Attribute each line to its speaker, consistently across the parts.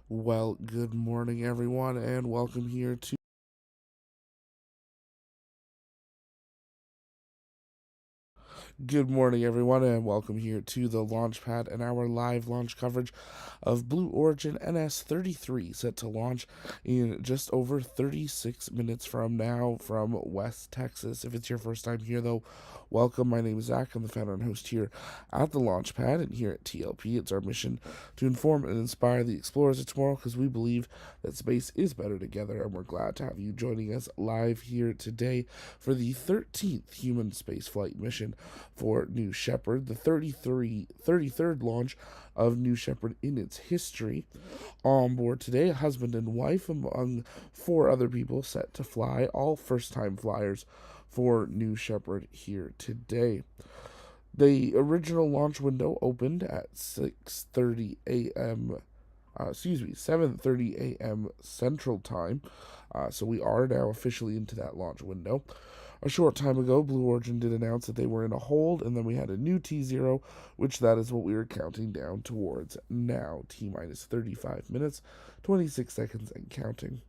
Speaker 1: Well, good morning, everyone, and welcome here to. Good morning, everyone, and welcome here to the Launchpad and our live launch coverage of Blue Origin NS-33, set to launch in just over 36 minutes from now from West Texas. If it's your first time here, though, welcome. My name is Zach. I'm the founder and host here at the Launchpad, and here at TLP, it's our mission to inform and inspire the explorers of tomorrow because we believe that space is better together, and we're glad to have you joining us live here today for the 13th human spaceflight mission for New Shepard, the 33rd launch of New Shepard in its history. On board today, a husband and wife, among four other people set to fly, all first time flyers for New Shepard here today. The original launch window opened at 6:30 a.m. 7:30 a.m. Central Time. So we are now officially into that launch window. A short time ago, Blue Origin did announce that they were in a hold, and then we had a new T0, which that is what we are counting down towards now. T minus 35 minutes, 26 seconds, and counting.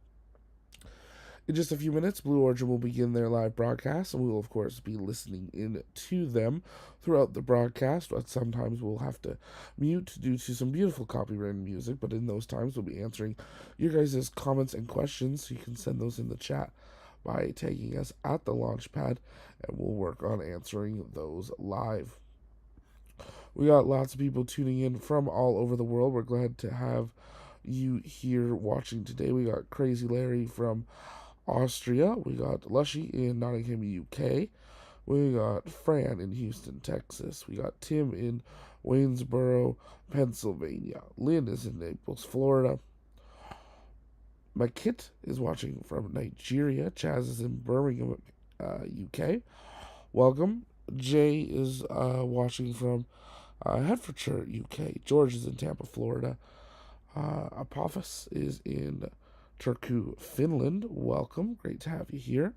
Speaker 1: In just a few minutes, Blue Origin will begin their live broadcast, and we will, of course, be listening in to them throughout the broadcast. But sometimes we'll have to mute due to some beautiful copyrighted music, but in those times, we'll be answering your guys' comments and questions, so you can send those in the chat by tagging us at the Launchpad, and we'll work on answering those live. We got lots of people tuning in from all over the world. We're glad to have you here watching today. We got Crazy Larry from Austria. We got Lushy in Nottingham, UK. We got Fran in Houston, Texas. We got Tim in Waynesboro, Pennsylvania. Lynn is in Naples, Florida. Makit is watching from Nigeria. Chaz is in Birmingham, UK. Welcome. Jay is watching from Hertfordshire, UK. George is in Tampa, Florida. Apophis is in Turku, Finland. Welcome. Great to have you here.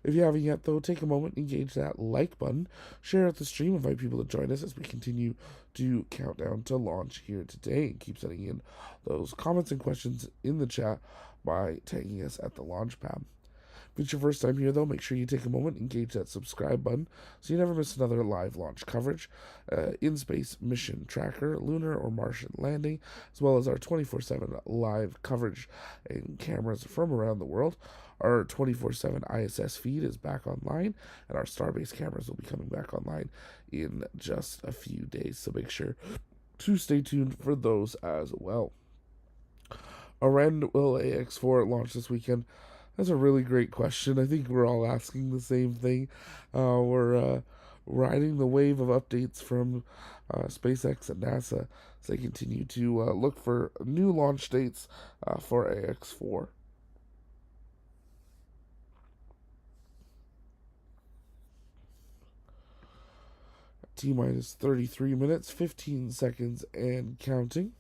Speaker 1: If you haven't yet, though, take a moment, engage that like button, share out the stream, invite people to join us as we continue to count down to launch here today, and keep sending in those comments and questions in the chat by tagging us at the Launchpad. If it's your first time here, though, make sure you take a moment, engage that subscribe button so you never miss another live launch coverage, in-space mission tracker, lunar or Martian landing, as well as our 24/7 live coverage and cameras from around the world. Our 24/7 ISS feed is back online, and our Starbase cameras will be coming back online in just a few days, so make sure to stay tuned for those as well. When will AX4 launch this weekend? That's a really great question. I think we're all asking the same thing. We're riding the wave of updates from SpaceX and NASA as they continue to look for new launch dates for AX4. T minus 33 minutes, 15 seconds, and counting.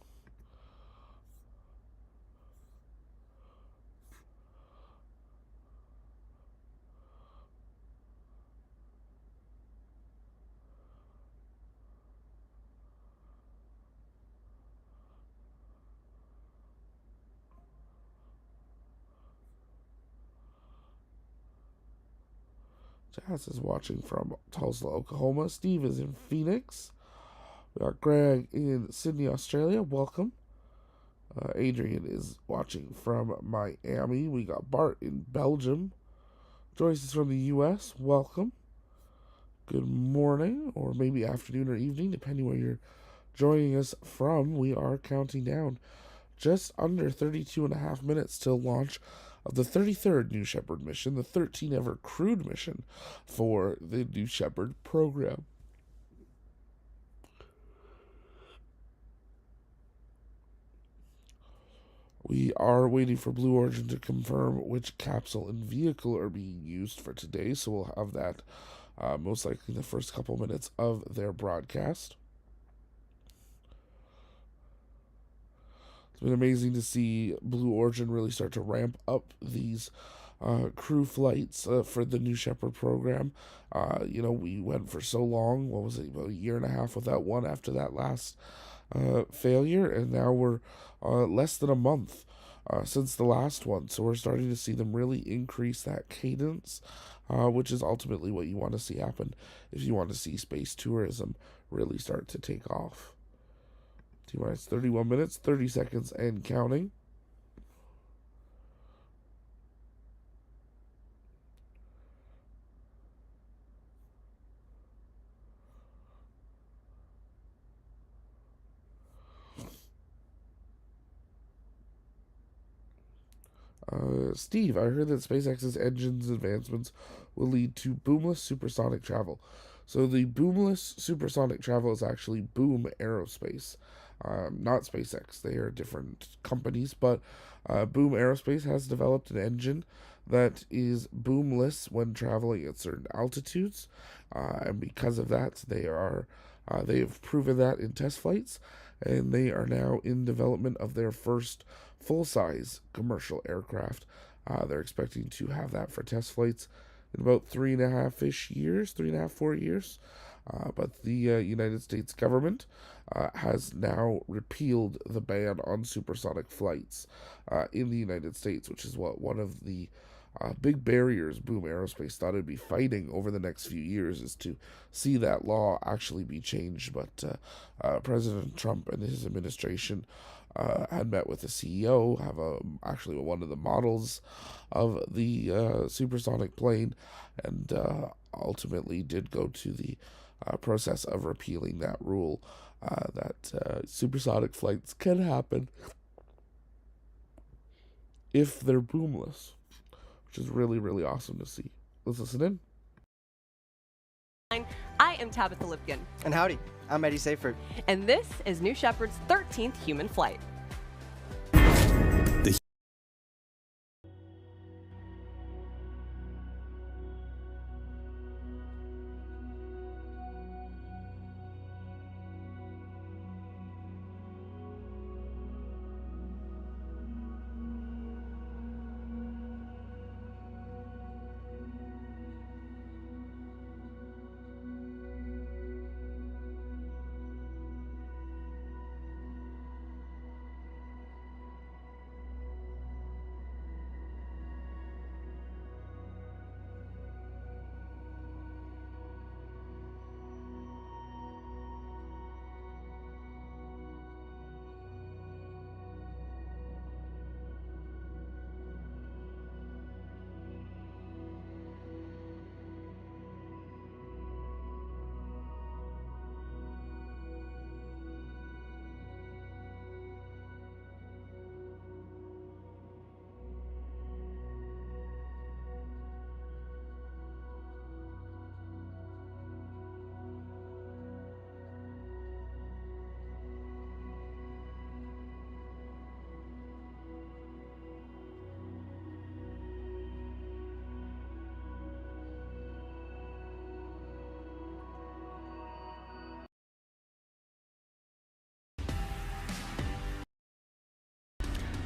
Speaker 1: Jazz is watching from Tulsa, Oklahoma. Steve is in Phoenix. We got Greg in Sydney, Australia. Welcome. Adrian is watching from Miami. We got Bart in Belgium. Joyce is from the U.S. Welcome. Good morning, or maybe afternoon or evening, depending where you're joining us from. We are counting down just under 32 and a half minutes till launch of the 33rd New Shepard mission, the 13th ever crewed mission for the New Shepard program. We are waiting for Blue Origin to confirm which capsule and vehicle are being used for today, so we'll have that most likely in the first couple minutes of their broadcast. It's been amazing to see Blue Origin really start to ramp up these crew flights for the New Shepard program. We went for so long. What was it? About a year and a half without one after that last failure, and now we're less than a month since the last one. So we're starting to see them really increase that cadence, which is ultimately what you want to see happen if you want to see space tourism really start to take off. T-minus 31 minutes, 30 seconds, and counting. Steve, I heard that SpaceX's engines advancements will lead to boomless supersonic travel. So the boomless supersonic travel is actually Boom Aerospace, not SpaceX. They are different companies, but Boom Aerospace has developed an engine that is boomless when traveling at certain altitudes, and because of that, they have proven that in test flights, and they are now in development of their first full-size commercial aircraft. They're expecting to have that for test flights in about 4 years. But the United States government has now repealed the ban on supersonic flights in the United States, which is what one of the big barriers Boom Aerospace thought it'd be fighting over the next few years is to see that law actually be changed. But President Trump and his administration had met with the CEO, have actually one of the models of the supersonic plane, and ultimately did go to the process of repealing that rule that supersonic flights can happen if they're boomless, which is really, really awesome to see. Let's listen in.
Speaker 2: I am Tabitha Lipkin.
Speaker 3: And howdy, I'm Eddie Seifert.
Speaker 2: And this is New Shepard's 13th human flight.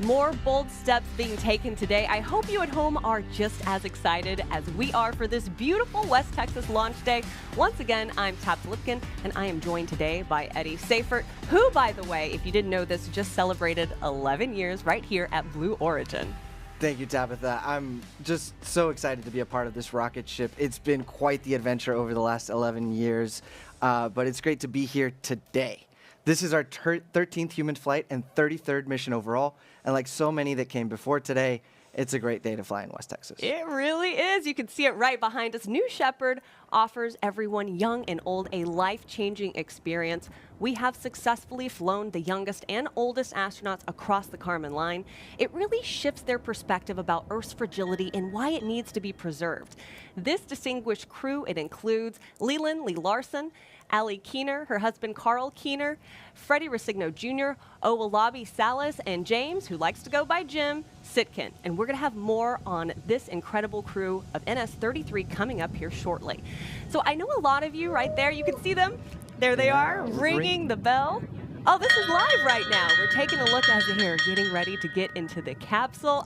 Speaker 2: More bold steps being taken today. I hope you at home are just as excited as we are for this beautiful West Texas launch day. Once again, I'm Tabitha Lipkin, and I am joined today by Eddie Seifert, who, by the way, if you didn't know this, just celebrated 11 years right here at Blue Origin.
Speaker 3: Thank you, Tabitha. I'm just so excited to be a part of this rocket ship. It's been quite the adventure over the last 11 years, but it's great to be here today. This is our 13th human flight and 33rd mission overall, and like so many that came before today, it's a great day to fly in West Texas.
Speaker 2: It really is. You can see it right behind us. New Shepard offers everyone, young and old, a life-changing experience. We have successfully flown the youngest and oldest astronauts across the Kármán line. It really shifts their perspective about Earth's fragility and why it needs to be preserved. This distinguished crew, it includes Leland Larson, Allie Kuehner, her husband Carl Kuehner, Freddie Rescigno Jr., Owolabi Salis, and James, who likes to go by Jim, Sitkin. And we're going to have more on this incredible crew of NS-33 coming up here shortly. So I know a lot of you right there, you can see them. There they are, ringing the bell. Oh, this is live right now. We're taking a look as they're getting ready to get into the capsule.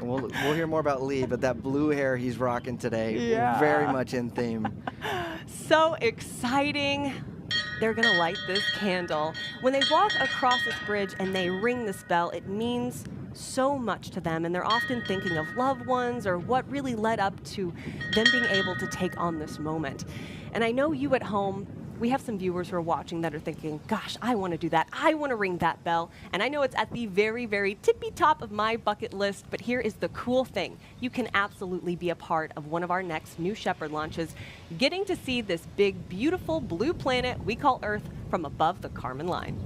Speaker 3: We'll hear more about Lee, but that blue hair he's rocking today, very much in theme.
Speaker 2: So exciting. they're going to light this candle. When they walk across this bridge and they ring this bell, it means so much to them, and they're often thinking of loved ones or what really led up to them being able to take on this moment. And I know you at home, we have some viewers who are watching that are thinking, gosh, I want to do that. I want to ring that bell. And I know it's at the very, very tippy top of my bucket list, but here is the cool thing. You can absolutely be a part of one of our next New Shepard launches, getting to see this big, beautiful blue planet we call Earth from above the Kármán line.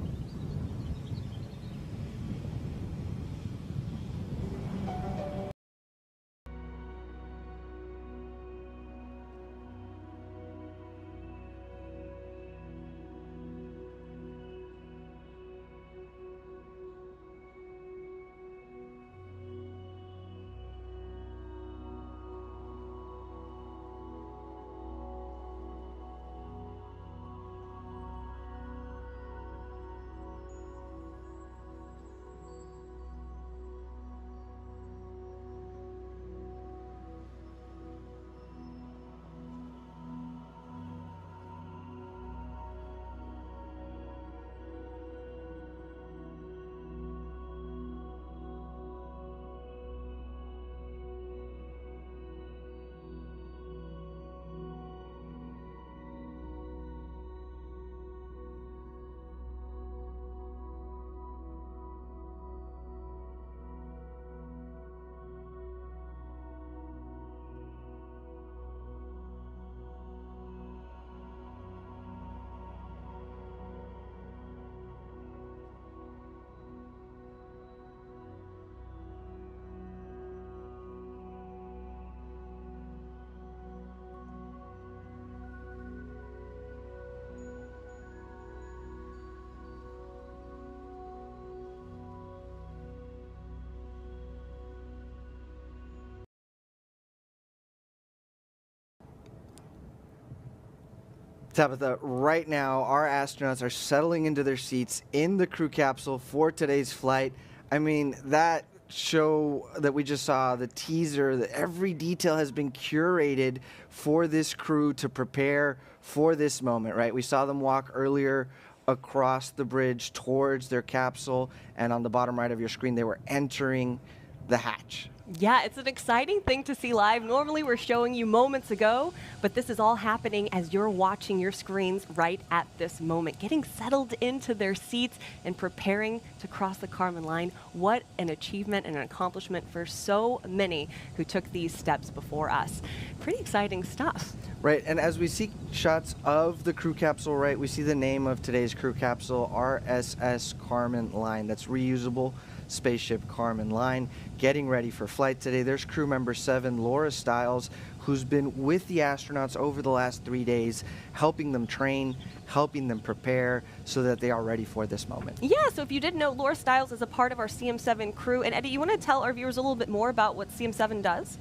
Speaker 3: Tabitha, right now our astronauts are settling into their seats in the crew capsule for today's flight. I mean, that show that we just saw, the teaser, that every detail has been curated for this crew to prepare for this moment, right? We saw them walk earlier across the bridge towards their capsule, and on the bottom right of your screen, they were entering the hatch.
Speaker 2: Yeah, it's an exciting thing to see live. Normally we're showing you moments ago, but this is all happening as you're watching your screens right at this moment, getting settled into their seats and preparing to cross the Kármán line. What an achievement and an accomplishment for so many who took these steps before us. Pretty exciting stuff.
Speaker 3: Right, and as we see shots of the crew capsule, right, we see the name of today's crew capsule, RSS Kármán line. That's reusable spaceship Kármán line, getting ready for flight today. There's crew member 7, Laura Stiles, who's been with the astronauts over the last 3 days, helping them train, helping them prepare so that they are ready for this moment.
Speaker 2: Yeah, so if you didn't know, Laura Stiles is a part of our CM7 crew. And Eddie, you want to tell our viewers a little bit more about what CM7 does?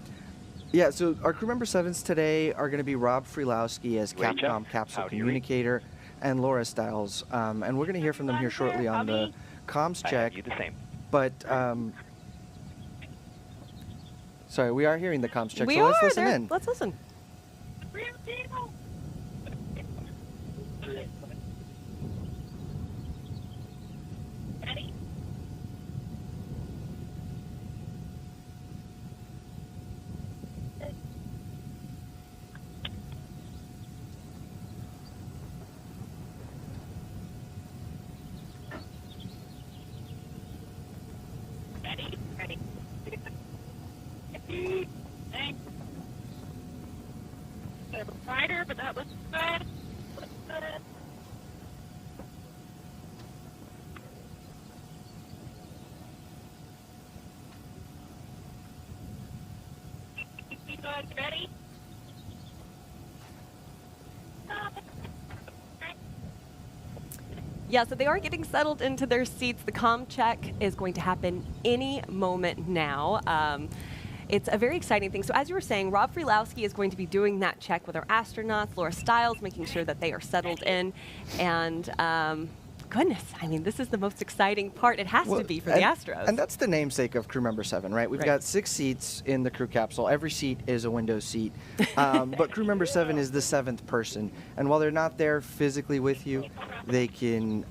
Speaker 3: Yeah, so our crew member 7s today are going to be Rob Freelowski as Capcom Capsule Communicator and Laura Stiles. And we're going to hear from them here shortly on the comms check.
Speaker 4: You the same.
Speaker 3: But, sorry, we are hearing the comms check,
Speaker 2: We
Speaker 3: so let's
Speaker 2: are.
Speaker 3: listen in.
Speaker 2: Let's listen.
Speaker 5: But that was good. You guys ready?
Speaker 2: Yeah, so they are getting settled into their seats. The comm check is going to happen any moment now. It's a very exciting thing. So as you were saying, Rob Freelowski is going to be doing that check with our astronauts, Laura Stiles, making sure that they are settled in. And goodness. I mean, this is the most exciting part. It has to be for the Astros.
Speaker 3: And that's the namesake of crew member 7, right? We've
Speaker 2: Right.
Speaker 3: got 6 seats in the crew capsule. Every seat is a window seat. But crew member 7 is the 7th person. And while they're not there physically with you, they can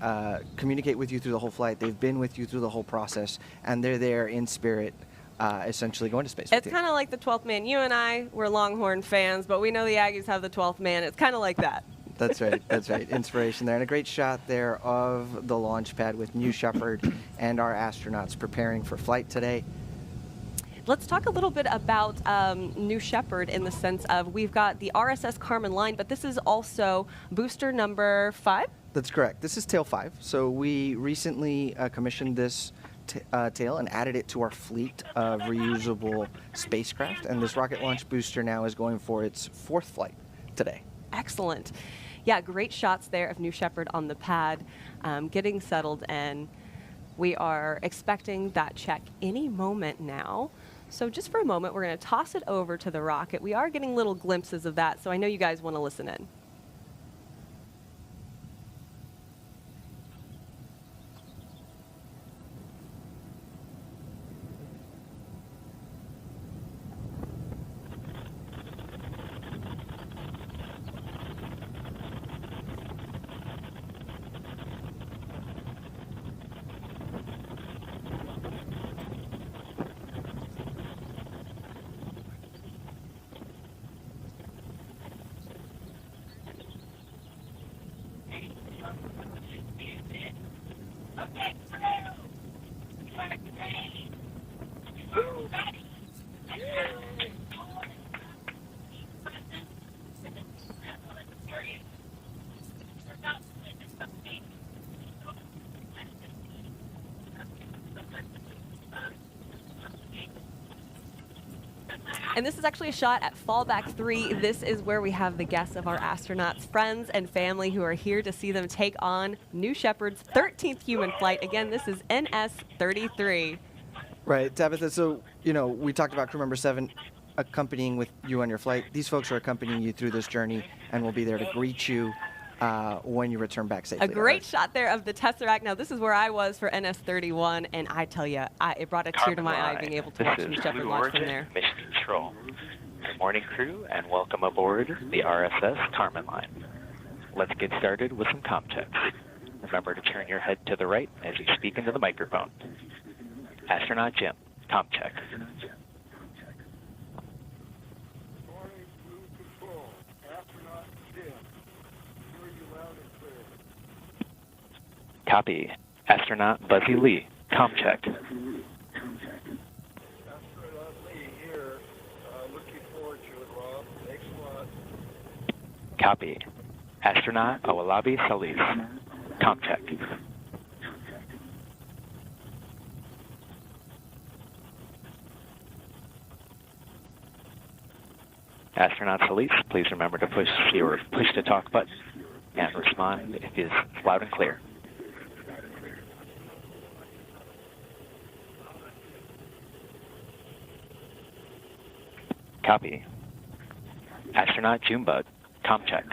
Speaker 3: communicate with you through the whole flight. They've been with you through the whole process, and they're there in spirit, essentially going to space with
Speaker 2: It's
Speaker 3: you.
Speaker 2: kind of like the 12th man. You and I, we're Longhorn fans, but we know the Aggies have the 12th man. It's kind of like that.
Speaker 3: That's right. That's right. Inspiration there. And a great shot there of the launch pad with New Shepard and our astronauts preparing for flight today.
Speaker 2: Let's talk a little bit about New Shepard in the sense of we've got the RSS Carmen line, but this is also booster number 5.
Speaker 3: That's correct. This is tail 5. So we recently commissioned this tail and added it to our fleet of reusable spacecraft. And this rocket launch booster now is going for its 4th flight today.
Speaker 2: Excellent. Yeah, great shots there of New Shepard on the pad, getting settled, and we are expecting that check any moment now. So just for a moment, we're going to toss it over to the rocket. We are getting little glimpses of that, so I know you guys want to listen in. And this is actually a shot at fallback 3. This is where we have the guests of our astronauts, friends and family who are here to see them take on New Shepard's 13th human flight. Again, this is NS-33.
Speaker 3: Right, Tabitha. So, you know, we talked about crew member 7 accompanying with you on your flight. These folks are accompanying you through this journey and will be there to greet you when you return back safely.
Speaker 2: A great shot there of the Tesseract. Now, this is where I was for NS-31, and I tell you, it brought a tear to my eye being able to watch New Shepard launch from there.
Speaker 4: Mission Control. Good morning, crew, and welcome aboard the RSS Carmen line. Let's get started with some comm checks. Remember to turn your head to the right as you speak into the microphone. Astronaut Jim, comm check. Copy. Astronaut Buzzy Lee, comm check. Copy. Astronaut Owolabi Salis, comm check. Astronaut Salis, please remember to push your push-to-talk button and respond if it is loud and clear. Copy. Astronaut Junebug, comm check.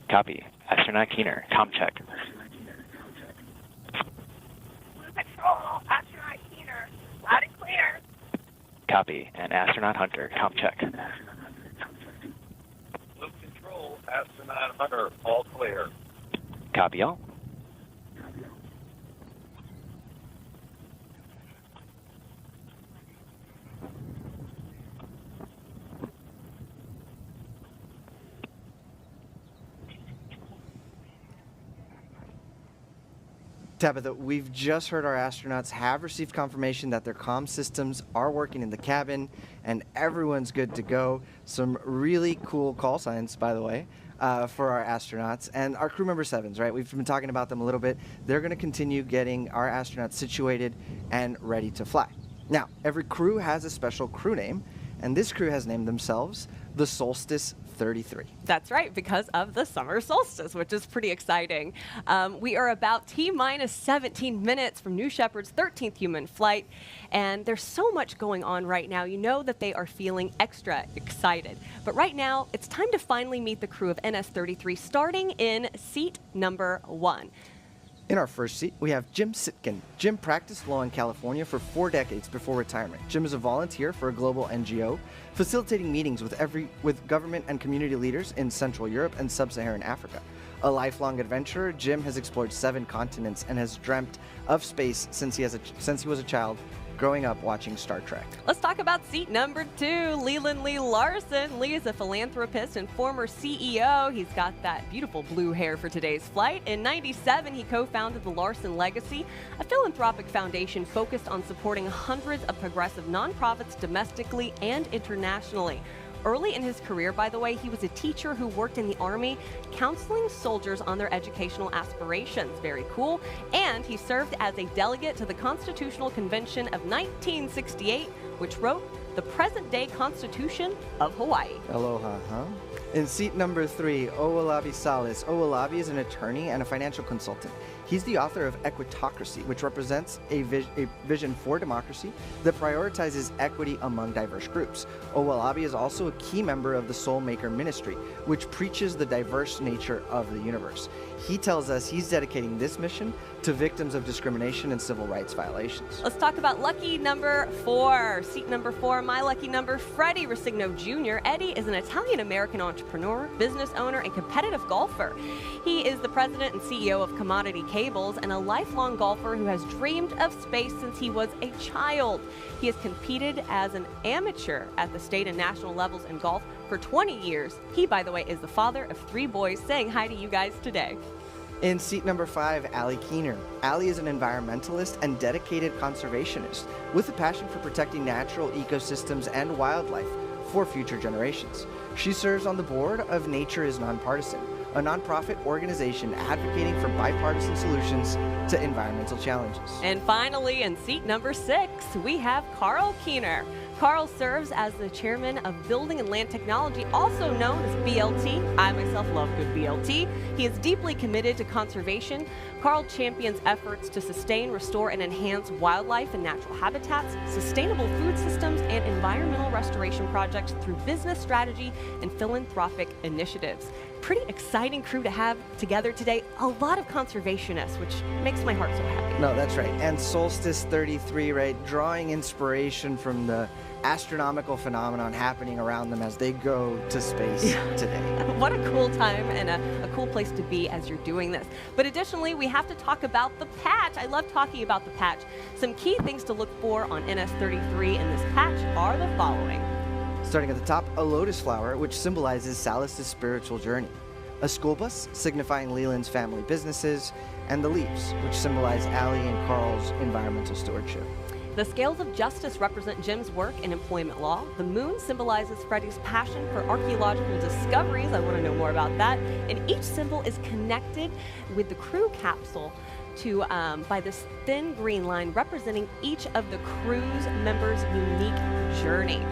Speaker 4: Copy. Astronaut Kuehner, comm check.
Speaker 5: Control, astronaut Kuehner, loud and clear.
Speaker 4: Copy. And Astronaut Hunter, comm check.
Speaker 6: Loop control, astronaut Hunter, all clear.
Speaker 4: Copy all.
Speaker 3: Tabitha, we've just heard our astronauts have received confirmation that their comm systems are working in the cabin and everyone's good to go. Some really cool call signs, by the way, for our astronauts and our crew member 7s, right? We've been talking about them a little bit. They're going to continue getting our astronauts situated and ready to fly. Now, every crew has a special crew name, and this crew has named themselves the Solstice 33.
Speaker 2: That's right, because of the summer solstice, which is pretty exciting. We are about T-minus 17 minutes from New Shepard's 13th human flight, and there's so much going on right now. You know that they are feeling extra excited. But right now, it's time to finally meet the crew of NS-33, starting in seat number 1.
Speaker 3: In our first seat, we have Jim Sitkin. Jim practiced law in California for 4 decades before retirement. Jim is a volunteer for a global NGO, facilitating meetings with government and community leaders in Central Europe and Sub-Saharan Africa. A lifelong adventurer, Jim has explored 7 continents and has dreamt of space since he was a child, growing up watching Star Trek.
Speaker 2: Let's talk about seat number 2, Leland Larson. Lee is a philanthropist and former CEO. He's got that beautiful blue hair for today's flight. In '97, he co-founded the Larson Legacy, a philanthropic foundation focused on supporting hundreds of progressive nonprofits domestically and internationally. Early in his career, by the way, he was a teacher who worked in the Army, counseling soldiers on their educational aspirations. Very cool. And he served as a delegate to the Constitutional Convention of 1968, which wrote the present-day Constitution of Hawaii.
Speaker 3: Aloha, huh? In seat number 3, Owolabi Salis. Owolabi is an attorney and a financial consultant. He's the author of Equitocracy, which represents a vision for democracy that prioritizes equity among diverse groups. Owolabi is also a key member of the Soulmaker Ministry, which preaches the diverse nature of the universe. He tells us he's dedicating this mission to victims of discrimination and civil rights violations.
Speaker 2: Let's talk about lucky number 4. Seat number 4, my lucky number, Freddie Rescigno Jr. Eddie is an Italian-American entrepreneur, business owner, and competitive golfer. He is the president and CEO of Commodity Cables and a lifelong golfer who has dreamed of space since he was a child. He has competed as an amateur at the state and national levels in golf for 20 years. He, by the way, is the father of 3 boys, saying hi to you guys today.
Speaker 3: In seat number 5, Allie Kuehner. Allie is an environmentalist and dedicated conservationist with a passion for protecting natural ecosystems and wildlife for future generations. She serves on the board of Nature is Nonpartisan, a nonprofit organization advocating for bipartisan solutions to environmental challenges.
Speaker 2: And finally, in seat number 6, we have Allie Kuehner. Carl serves as the chairman of Building and Land Technology, also known as BLT. I myself love good BLT. He is deeply committed to conservation. Carl champions efforts to sustain, restore, and enhance wildlife and natural habitats, sustainable food systems, and environmental restoration projects through business strategy and philanthropic initiatives. Pretty exciting crew to have together today. A lot of conservationists, which makes my heart so happy.
Speaker 3: No, that's right. And Solstice 33, right, drawing inspiration from the astronomical phenomenon happening around them as they go to space today.
Speaker 2: What a cool time and a cool place to be as you're doing this. But additionally, we have to talk about the patch. I love talking about the patch. Some key things to look for on NS-33 in this patch are the following.
Speaker 3: Starting at the top, a lotus flower, which symbolizes Salis' spiritual journey. A school bus, signifying Leland's family businesses. And the leaves, which symbolize Allie and Carl's environmental stewardship.
Speaker 2: The scales of justice represent Jim's work in employment law. The moon symbolizes Freddie's passion for archaeological discoveries. I want to know more about that. And each symbol is connected with the crew capsule by this thin green line representing each of the crew's members' unique journey.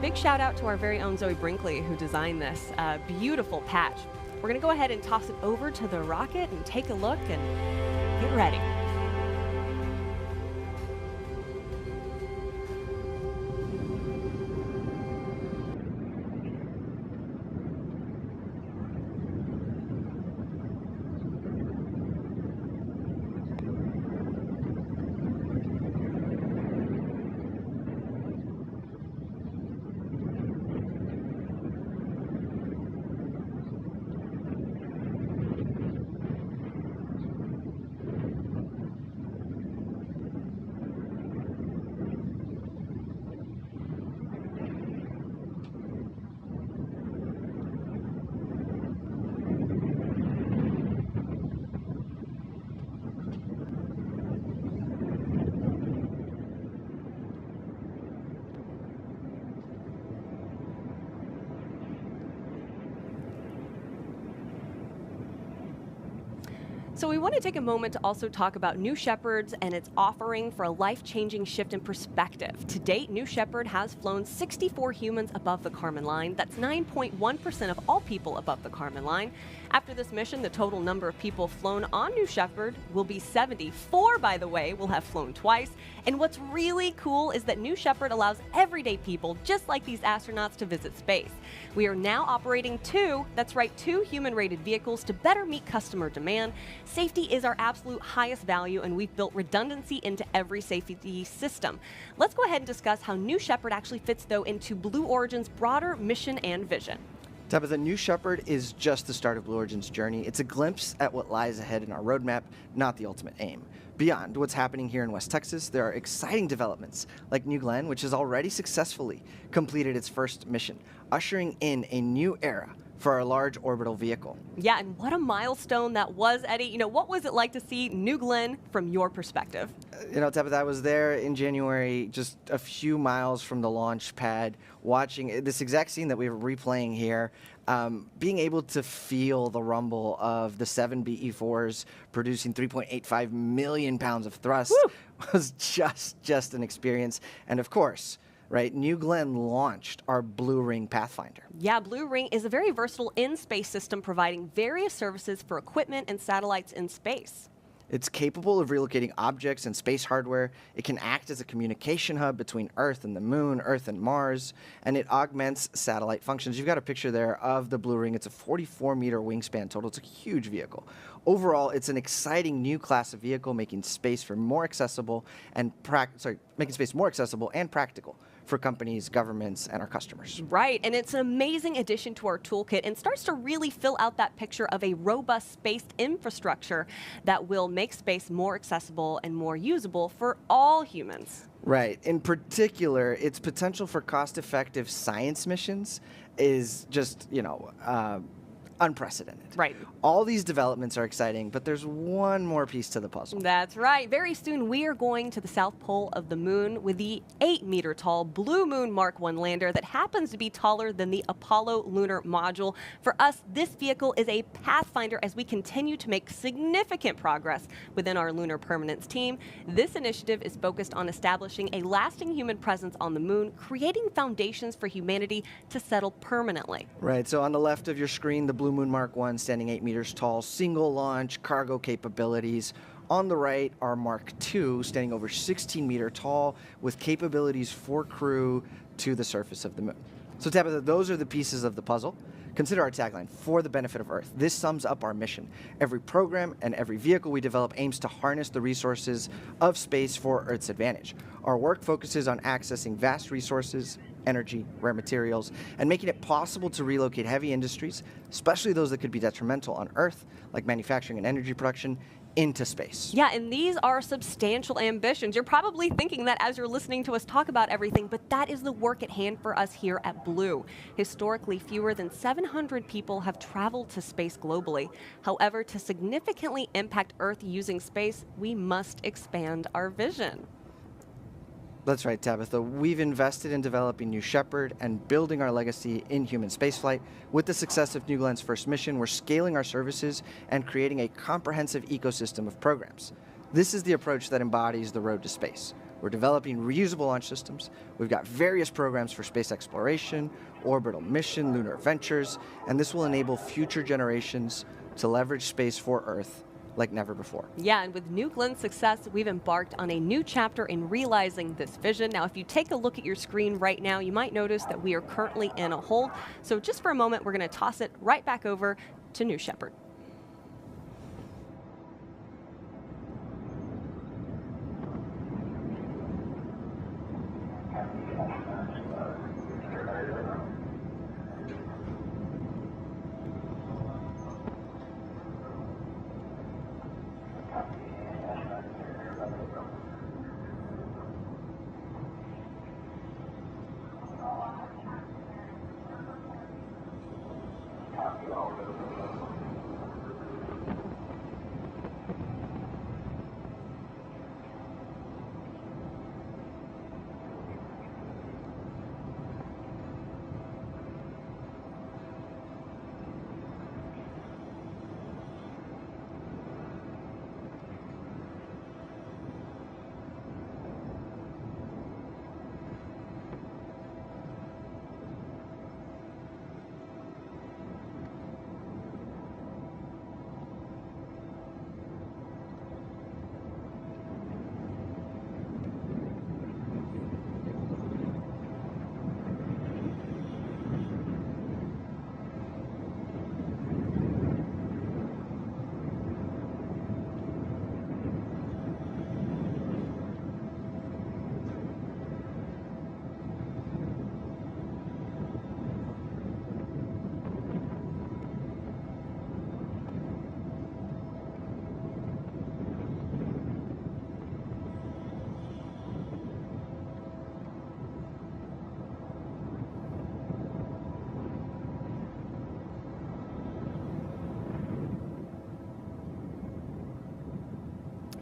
Speaker 2: Big shout out to our very own Zoe Brinkley who designed this beautiful patch. We're going to go ahead and toss it over to the rocket and take a look and get ready. So we want to take a moment to also talk about New Shepard's and its offering for a life-changing shift in perspective. To date, New Shepard has flown 64 humans above the Kármán line. That's 9.1% of all people above the Kármán line. After this mission, the total number of people flown on New Shepard will be 74, by the way, will have flown twice. And what's really cool is that New Shepard allows everyday people, just like these astronauts, to visit space. We are now operating two human-rated vehicles to better meet customer demand. Safety is our absolute highest value, and we've built redundancy into every safety system. Let's go ahead and discuss how New Shepard actually fits, though, into Blue Origin's broader mission and vision.
Speaker 3: Tabitha, New Shepard is just the start of Blue Origin's journey. It's a glimpse at what lies ahead in our roadmap, not the ultimate aim. Beyond what's happening here in West Texas, there are exciting developments, like New Glenn, which has already successfully completed its first mission, ushering in a new era for our large orbital vehicle.
Speaker 2: Yeah, and what a milestone that was, Eddie. What was it like to see New Glenn from your perspective?
Speaker 3: Tabitha, I was there in January, just a few miles from the launch pad, watching this exact scene that we were replaying here, being able to feel the rumble of the 7 BE-4s producing 3.85 million pounds of thrust.
Speaker 2: Woo!
Speaker 3: Was just an experience. And of course, right, New Glenn launched our Blue Ring Pathfinder.
Speaker 2: Yeah, Blue Ring is a very versatile in-space system providing various services for equipment and satellites in space.
Speaker 3: It's capable of relocating objects and space hardware. It can act as a communication hub between Earth and the Moon, Earth and Mars, and it augments satellite functions. You've got a picture there of the Blue Ring. It's a 44-meter wingspan total. It's a huge vehicle. Overall, it's an exciting new class of vehicle, making space more accessible and practical for companies, governments, and our customers.
Speaker 2: Right, and it's an amazing addition to our toolkit and starts to really fill out that picture of a robust space infrastructure that will make space more accessible and more usable for all humans.
Speaker 3: Right. In particular, its potential for cost-effective science missions is just, unprecedented.
Speaker 2: Right.
Speaker 3: All these developments are exciting, but there's one more piece to the puzzle.
Speaker 2: That's right. Very soon we are going to the South Pole of the Moon with the 8-meter tall Blue Moon Mark 1 lander that happens to be taller than the Apollo lunar module. For us, this vehicle is a pathfinder as we continue to make significant progress within our lunar permanence team. This initiative is focused on establishing a lasting human presence on the Moon, creating foundations for humanity to settle permanently.
Speaker 3: Right. So on the left of your screen, the Blue Moon Mark 1 standing 8 meters tall, single launch, cargo capabilities. On the right are Mark 2 standing over 16-meter tall with capabilities for crew to the surface of the Moon. So Tabitha, those are the pieces of the puzzle. Consider our tagline, for the benefit of Earth. This sums up our mission. Every program and every vehicle we develop aims to harness the resources of space for Earth's advantage. Our work focuses on accessing vast resources, energy, rare materials, and making it possible to relocate heavy industries, especially those that could be detrimental on Earth, like manufacturing and energy production, into space.
Speaker 2: Yeah, and these are substantial ambitions. You're probably thinking that as you're listening to us talk about everything, but that is the work at hand for us here at Blue. Historically, fewer than 700 people have traveled to space globally. However, to significantly impact Earth using space, we must expand our vision.
Speaker 3: That's right, Tabitha. We've invested in developing New Shepard and building our legacy in human spaceflight. With the success of New Glenn's first mission, we're scaling our services and creating a comprehensive ecosystem of programs. This is the approach that embodies the road to space. We're developing reusable launch systems. We've got various programs for space exploration, orbital mission, lunar ventures, and this will enable future generations to leverage space for Earth like never before.
Speaker 2: Yeah, and with New Glenn's success, we've embarked on a new chapter in realizing this vision. Now, if you take a look at your screen right now, you might notice that we are currently in a hold. So just for a moment, we're going to toss it right back over to New Shepard.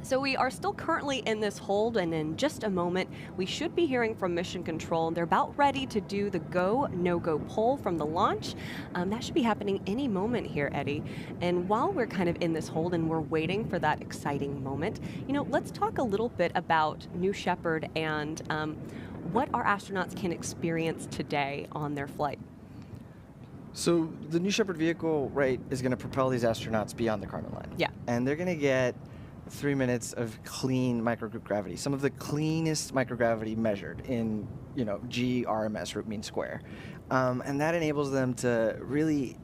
Speaker 2: So we are still currently in this hold, and in just a moment, we should be hearing from Mission Control, and they're about ready to do the go, no-go poll from the launch. That should be happening any moment here, Eddie. And while we're kind of in this hold and we're waiting for that exciting moment, let's talk a little bit about New Shepard and what our astronauts can experience today on their flight.
Speaker 3: So the New Shepard vehicle, right, is going to propel these astronauts beyond the Kármán line.
Speaker 2: Yeah.
Speaker 3: And they're going to get 3 minutes of clean microgroup gravity, some of the cleanest microgravity measured in, GRMS, root mean square. And that enables them to really,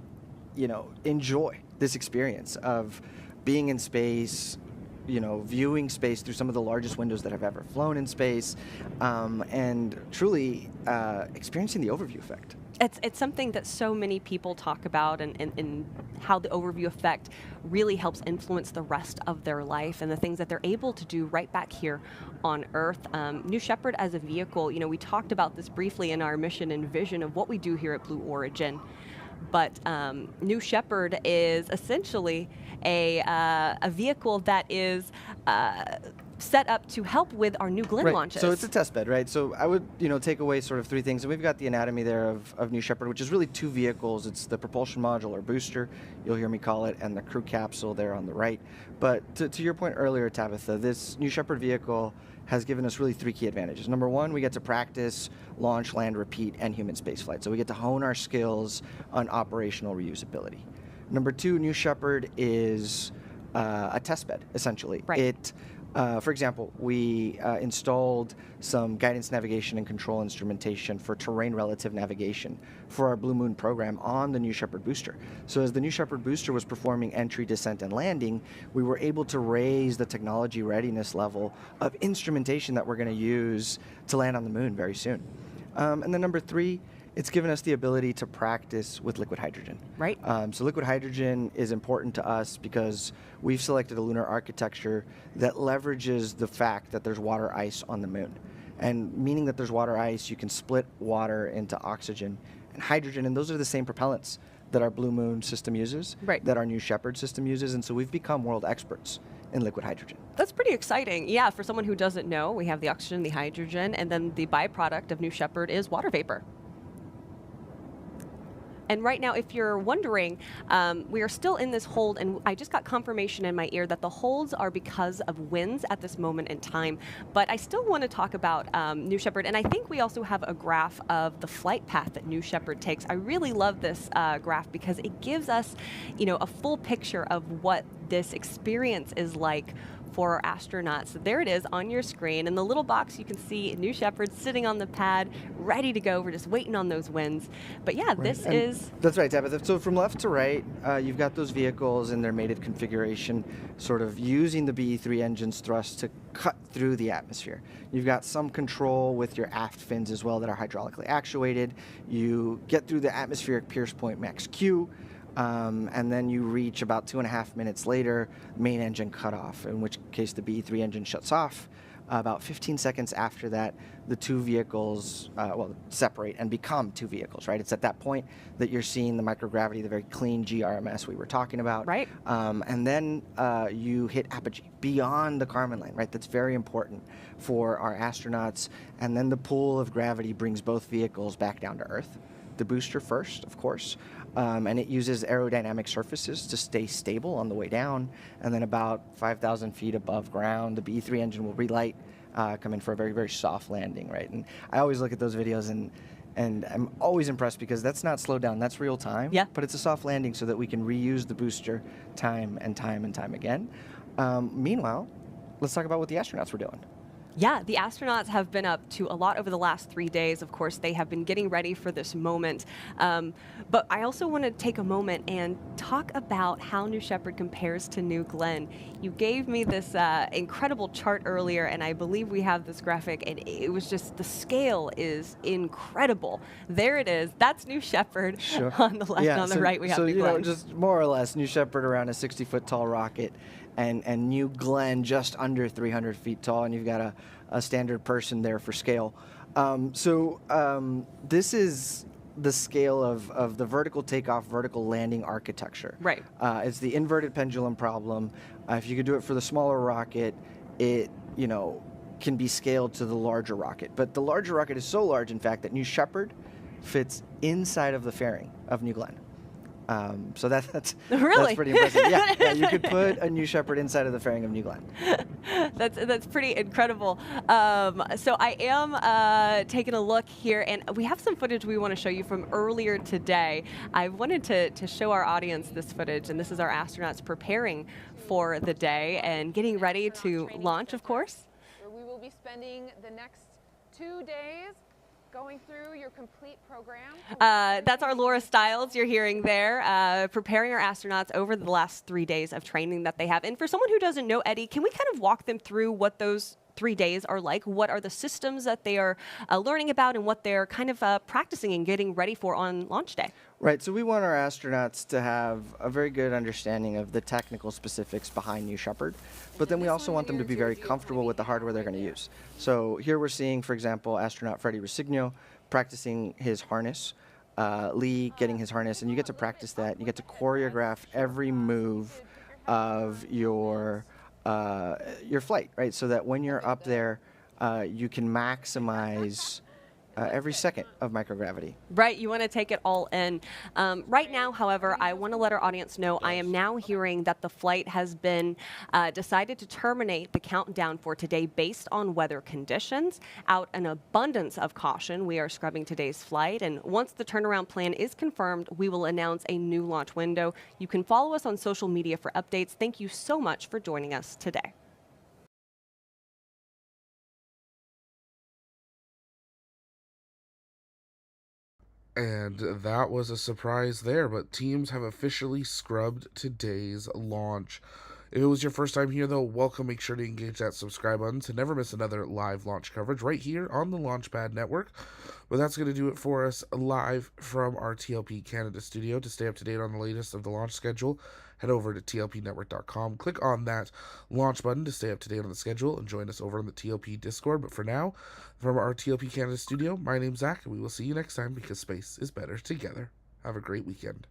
Speaker 3: enjoy this experience of being in space, viewing space through some of the largest windows that have ever flown in space, and truly experiencing the overview effect.
Speaker 2: It's something that so many people talk about, and how the overview effect really helps influence the rest of their life and the things that they're able to do right back here on Earth. New Shepard as a vehicle, we talked about this briefly in our mission and vision of what we do here at Blue Origin. But New Shepard is essentially a vehicle that is set up to help with our New Glenn launches.
Speaker 3: So it's a test bed, right? So I would, take away sort of 3 things. And we've got the anatomy there of New Shepard, which is really 2 vehicles. It's the propulsion module or booster, you'll hear me call it, and the crew capsule there on the right. But to your point earlier, Tabitha, this New Shepard vehicle has given us really 3 key advantages. Number 1, we get to practice, launch, land, repeat, and human spaceflight. So we get to hone our skills on operational reusability. Number 2, New Shepard is a test bed, essentially.
Speaker 2: Right.
Speaker 3: For example, we installed some guidance, navigation, and control instrumentation for terrain relative navigation for our Blue Moon program on the New Shepard booster. So as the New Shepard booster was performing entry, descent, and landing, we were able to raise the technology readiness level of instrumentation that we're going to use to land on the moon very soon. And then number 3, it's given us the ability to practice with liquid hydrogen.
Speaker 2: Right.
Speaker 3: So liquid hydrogen is important to us because we've selected a lunar architecture that leverages the fact that there's water ice on the moon. And meaning that there's water ice, you can split water into oxygen and hydrogen, and those are the same propellants that our Blue Moon system uses,
Speaker 2: right,
Speaker 3: that our New Shepard system uses, and so we've become world experts in liquid hydrogen.
Speaker 2: That's pretty exciting. Yeah, for someone who doesn't know, we have the oxygen, the hydrogen, and then the byproduct of New Shepard is water vapor. And right now, if you're wondering, we are still in this hold, and I just got confirmation in my ear that the holds are because of winds at this moment in time. But I still want to talk about New Shepard, and I think we also have a graph of the flight path that New Shepard takes. I really love this graph because it gives us, a full picture of what this experience is like for our astronauts. So there it is on your screen. In the little box, you can see New Shepard sitting on the pad, ready to go. We're just waiting on those winds. But yeah, this is...
Speaker 3: That's right, Tabitha. So from left to right, you've got those vehicles in their mated configuration, sort of using the BE-3 engine's thrust to cut through the atmosphere. You've got some control with your aft fins as well that are hydraulically actuated. You get through the atmospheric pierce point max Q, and then you reach about 2.5 minutes later, main engine cutoff, in which case the BE-3 engine shuts off. About 15 seconds after that, the 2 vehicles, separate and become 2 vehicles, right? It's at that point that you're seeing the microgravity, the very clean GRMS we were talking about.
Speaker 2: Right.
Speaker 3: And then you hit apogee beyond the Kármán line, right? That's very important for our astronauts. And then the pull of gravity brings both vehicles back down to Earth. The booster first, of course. And it uses aerodynamic surfaces to stay stable on the way down. And then about 5,000 feet above ground, the BE-3 engine will relight, come in for a very, very soft landing, right? And I always look at those videos and I'm always impressed because that's not slowed down, that's real time.
Speaker 2: Yeah.
Speaker 3: But it's a soft landing so that we can reuse the booster time and time and time again. Meanwhile, let's talk about what the astronauts were doing.
Speaker 2: Yeah, the astronauts have been up to a lot over the last 3 days. Of course, they have been getting ready for this moment. But I also want to take a moment and talk about how New Shepard compares to New Glenn. You gave me this incredible chart earlier, and I believe we have this graphic, and it was just, the scale is incredible. There it is. That's New Shepard.
Speaker 3: Sure.
Speaker 2: On the left, and on the right, we have New Glenn.
Speaker 3: Just more or less, New Shepard around a 60-foot tall rocket, and New Glenn just under 300 feet tall, and you've got a standard person there for scale. This is the scale of the vertical takeoff, vertical landing architecture.
Speaker 2: Right.
Speaker 3: It's the inverted pendulum problem. If you could do it for the smaller rocket, it, can be scaled to the larger rocket. But the larger rocket is so large, in fact, that New Shepard fits inside of the fairing of New Glenn. So that's
Speaker 2: Really?
Speaker 3: that's pretty impressive. Yeah, you could put a New Shepard inside of the fairing of New Glenn.
Speaker 2: That's pretty incredible. So I am taking a look here, and we have some footage we want to show you from earlier today. I wanted to show our audience this footage, and this is our astronauts preparing for the day and getting ready to launch, of course.
Speaker 7: Where we will be spending the next 2 days going through your complete program.
Speaker 2: That's our Laura Stiles you're hearing there, preparing our astronauts over the last 3 days of training that they have. And for someone who doesn't know, Eddie, can we kind of walk them through what those 3 days are like? What are the systems that they are learning about and what they're kind of practicing and getting ready for on launch day?
Speaker 3: Right, so we want our astronauts to have a very good understanding of the technical specifics behind New Shepard, but then we also want them to be very comfortable with the hardware they're going to use. So here we're seeing, for example, astronaut Freddie Rescigno practicing his harness, Lee getting his harness, and you get to practice that. You get to choreograph every move of your flight, right? So that when you're up there, you can maximize every second of microgravity.
Speaker 2: Right, you want to take it all in. Right now, however, I want to let our audience know I am now hearing that the flight has been decided to terminate the countdown for today based on weather conditions. Out an abundance of caution, we are scrubbing today's flight, and once the turnaround plan is confirmed, we will announce a new launch window. You can follow us on social media for updates. Thank you so much for joining us today.
Speaker 1: And that was a surprise there, but teams have officially scrubbed today's launch. If it was your first time here, though, welcome. Make sure to engage that subscribe button to never miss another live launch coverage right here on the Launchpad Network. But that's going to do it for us live from our TLP Canada studio. To stay up to date on the latest of the launch schedule, head over to tlpnetwork.com. Click on that launch button to stay up to date on the schedule and join us over on the TLP Discord. But for now, from our TLP Canada studio, my name's Zach, and we will see you next time because space is better together. Have a great weekend.